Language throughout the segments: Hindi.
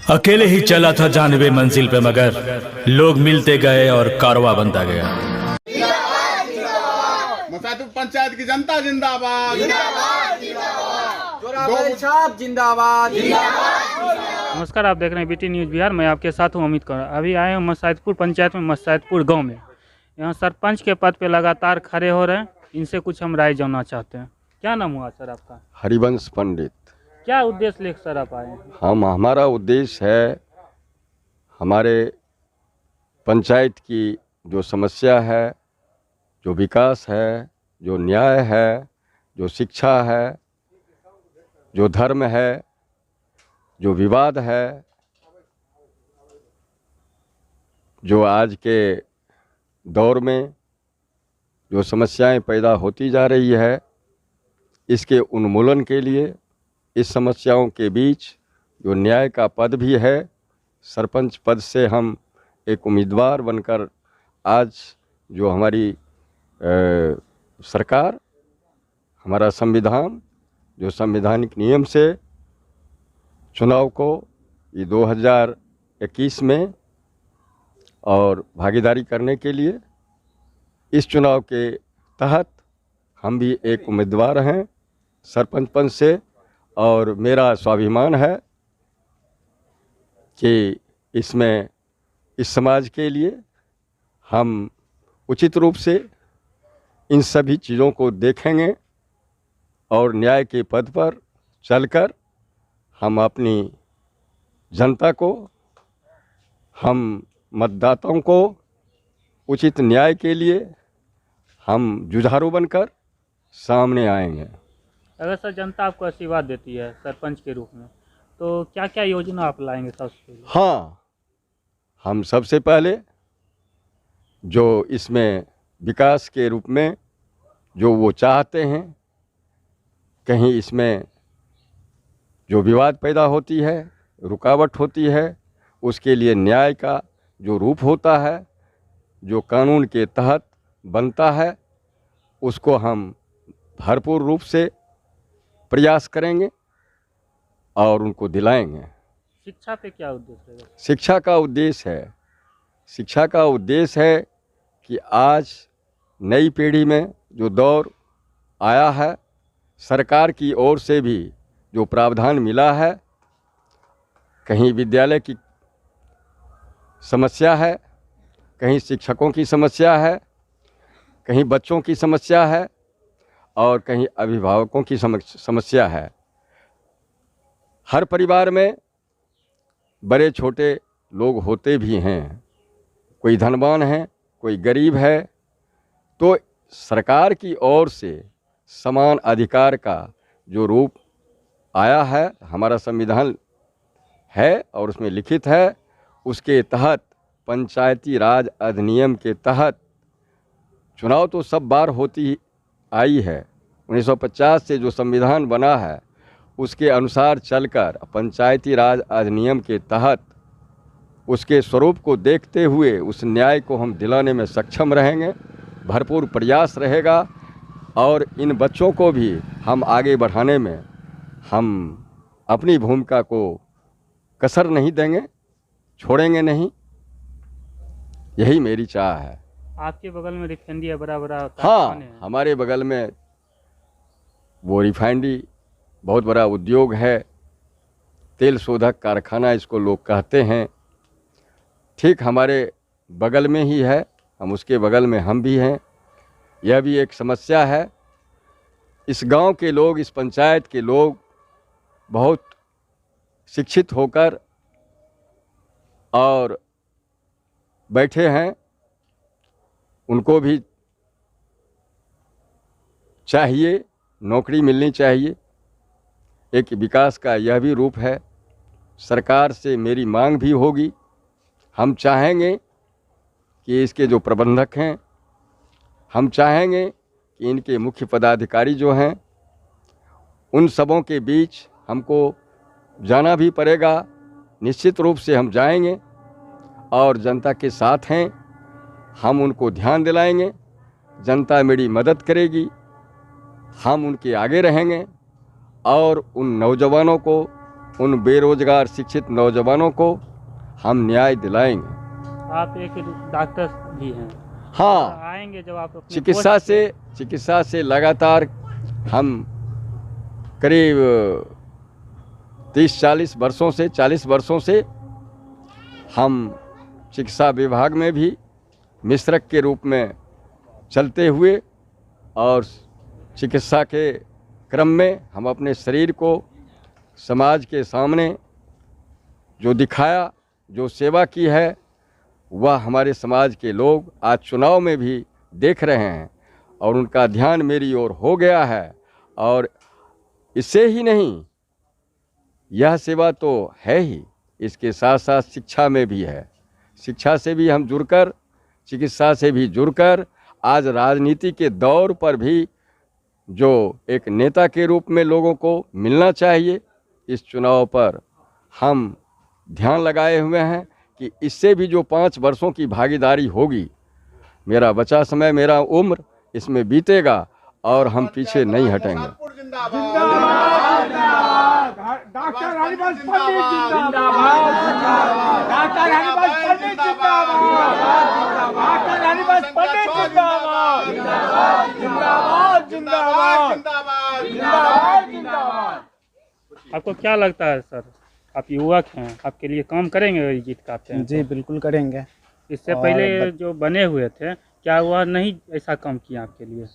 अकेले ही चला था जानबे मंजिल पे, मगर लोग मिलते गए और कारवां बनता गया। मसातुल पंचायत की जनता जिंदाबाद, साहब जिंदाबाद। नमस्कार, आप देख रहे हैं बीटी न्यूज़ बिहार। मैं आपके साथ हूं अमित कौर। अभी आए हैं मसायदपुर पंचायत में, मसायदपुर गांव में। यहां सरपंच के पद पे लगातार खड़े हो रहे हैं। इनसे कुछ हम राय जानना चाहते हैं। क्या नाम हुआ सर आपका? हरिवंश पंडित। क्या उद्देश्य लेकर सर आप आए हैं? हमारा उद्देश्य है हमारे पंचायत की जो समस्या है, जो विकास है, जो न्याय है, जो शिक्षा है, जो धर्म है, जो विवाद है, जो आज के दौर में जो समस्याएं पैदा होती जा रही है, इसके उन्मूलन के लिए, इस समस्याओं के बीच जो न्याय का पद भी है, सरपंच पद से हम एक उम्मीदवार बनकर आज जो हमारी सरकार, हमारा संविधान, जो संवैधानिक नियम से चुनाव को ये 2021 में और भागीदारी करने के लिए इस चुनाव के तहत हम भी एक उम्मीदवार हैं सरपंच पद से। और मेरा स्वाभिमान है कि इसमें इस समाज के लिए हम उचित रूप से इन सभी चीज़ों को देखेंगे और न्याय के पद पर चलकर हम अपनी जनता को, हम मतदाताओं को उचित न्याय के लिए हम जुझारू बनकर सामने आएंगे। अगर सर जनता आपको आशीर्वाद देती है सरपंच के रूप में, तो क्या क्या योजना आप लाएंगे सबसे पहले? हाँ, हम सबसे पहले जो इसमें विकास के रूप में जो वो चाहते हैं, कहीं इसमें जो विवाद पैदा होती है, रुकावट होती है, उसके लिए न्याय का जो रूप होता है, जो कानून के तहत बनता है, उसको हम भरपूर रूप से प्रयास करेंगे और उनको दिलाएंगे। शिक्षा पे क्या उद्देश्य है? शिक्षा का उद्देश्य है कि आज नई पीढ़ी में जो दौर आया है, सरकार की ओर से भी जो प्रावधान मिला है, कहीं विद्यालय की समस्या है, कहीं शिक्षकों की समस्या है, कहीं बच्चों की समस्या है और कहीं अभिभावकों की समस्या है। हर परिवार में बड़े छोटे लोग होते भी हैं, कोई धनवान है, कोई गरीब है। तो सरकार की ओर से समान अधिकार का जो रूप आया है, हमारा संविधान है और उसमें लिखित है, उसके तहत पंचायती राज अधिनियम के तहत चुनाव तो सब बार होती आई है। 1950 से जो संविधान बना है उसके अनुसार चलकर पंचायती राज अधिनियम के तहत उसके स्वरूप को देखते हुए उस न्याय को हम दिलाने में सक्षम रहेंगे। भरपूर प्रयास रहेगा और इन बच्चों को भी हम आगे बढ़ाने में हम अपनी भूमिका को कसर नहीं देंगे, छोड़ेंगे नहीं। यही मेरी चाह है। आपके बगल में रिफाइनरी है, बड़ा बड़ा? हाँ, हमारे बगल में वो रिफाइनरी बहुत बड़ा उद्योग है, तेल शोधक कारखाना इसको लोग कहते हैं। ठीक हमारे बगल में ही है, हम उसके बगल में हम भी हैं। यह भी एक समस्या है। इस गांव के लोग, इस पंचायत के लोग बहुत शिक्षित होकर और बैठे हैं। उनको भी चाहिए, नौकरी मिलनी चाहिए। एक विकास का यह भी रूप है। सरकार से मेरी मांग भी होगी। हम चाहेंगे कि इसके जो प्रबंधक हैं, हम चाहेंगे कि इनके मुख्य पदाधिकारी जो हैं, उन सबों के बीच हमको जाना भी पड़ेगा। निश्चित रूप से हम जाएंगे और जनता के साथ हैं। हम उनको ध्यान दिलाएंगे, जनता मेरी मदद करेगी, हम उनके आगे रहेंगे और उन नौजवानों को, उन बेरोजगार शिक्षित नौजवानों को हम न्याय दिलाएंगे। आप एक डॉक्टर भी हैं, हाँ, आएंगे जब आप अपने चिकित्सा से लगातार हम करीब 30-40 वर्षों से हम चिकित्सा विभाग में भी मिश्रक के रूप में चलते हुए और चिकित्सा के क्रम में हम अपने शरीर को समाज के सामने जो दिखाया, जो सेवा की है, वह हमारे समाज के लोग आज चुनाव में भी देख रहे हैं और उनका ध्यान मेरी ओर हो गया है। और इससे ही नहीं, यह सेवा तो है ही, इसके साथ साथ शिक्षा में भी है। शिक्षा से भी हम जुड़कर, चिकित्सा से भी जुड़कर आज राजनीति के दौर पर भी जो एक नेता के रूप में लोगों को मिलना चाहिए, इस चुनाव पर हम ध्यान लगाए हुए हैं कि इससे भी जो 5 वर्षों की भागीदारी होगी, मेरा बचा समय, मेरा उम्र इसमें बीतेगा और हम पीछे नहीं हटेंगे। डॉक्टर हरिवंश पंडित जिंदाबाद, डॉक्टर हरिवंश पंडित जिंदाबाद, डॉक्टर हरिवंश पंडित जिंदाबाद, जिंदाबाद, जिंदाबाद, जिंदाबाद, जिंदाबाद। आपको क्या लगता है सर, आप युवक हैं, आपके लिए काम करेंगे अगर जीत के आते हैं? जी बिल्कुल करेंगे। इससे पहले जो बने हुए थे, क्या वह नहीं ऐसा काम किया आपके लिए?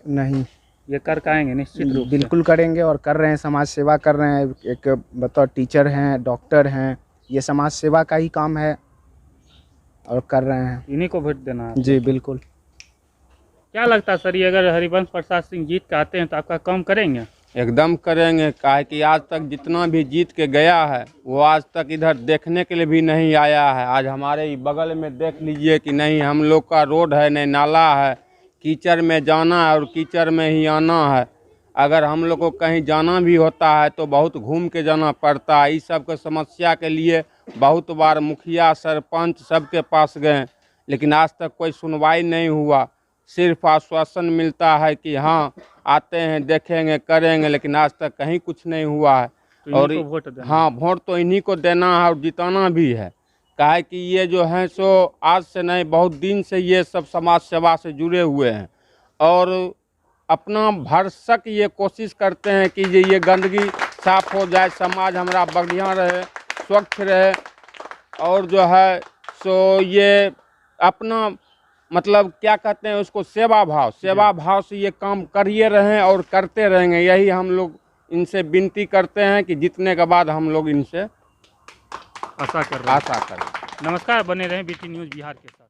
नहीं, ये कर पाएंगे निश्चित रूप से। बिल्कुल करेंगे और कर रहे हैं, समाज सेवा कर रहे हैं। एक बताओ, टीचर हैं, डॉक्टर हैं, ये समाज सेवा का ही काम है और कर रहे हैं। इन्हीं को वोट देना है। जी बिल्कुल। क्या लगता है सर, ये अगर हरिवंश प्रसाद सिंह जीत के आते हैं तो आपका काम करेंगे? एकदम करेंगे। काहे कि आज तक जितना भी जीत के गया है वो आज तक इधर देखने के लिए भी नहीं आया है। आज हमारे बगल में देख लीजिए कि नहीं हम लोग का रोड है, नहीं नाला है, कीचड़ में जाना है और कीचड़ में ही आना है। अगर हम लोग को कहीं जाना भी होता है तो बहुत घूम के जाना पड़ता है। इस सब के समस्या के लिए बहुत बार मुखिया, सरपंच सबके पास गए, लेकिन आज तक कोई सुनवाई नहीं हुआ। सिर्फ आश्वासन मिलता है कि हाँ आते हैं, देखेंगे, करेंगे, लेकिन आज तक कहीं कुछ नहीं हुआ है। तो और इन्हीं को वोट देना। हाँ, वोट तो इन्हीं को देना है और जिताना भी है। काहे कि ये जो हैं सो आज से नहीं, बहुत दिन से ये सब समाज सेवा से जुड़े हुए हैं और अपना भरसक ये कोशिश करते हैं कि ये गंदगी साफ हो जाए, समाज हमारा बढ़िया रहे, स्वच्छ रहे। और जो है सो ये अपना मतलब क्या कहते हैं उसको, सेवा भाव से ये काम करिए रहें और करते रहेंगे। यही हम लोग इनसे विनती करते हैं कि जीतने के बाद हम लोग इनसे आशा कर रहे हैं। आशा करें। नमस्कार, बने रहें बीटी न्यूज़ बिहार के साथ।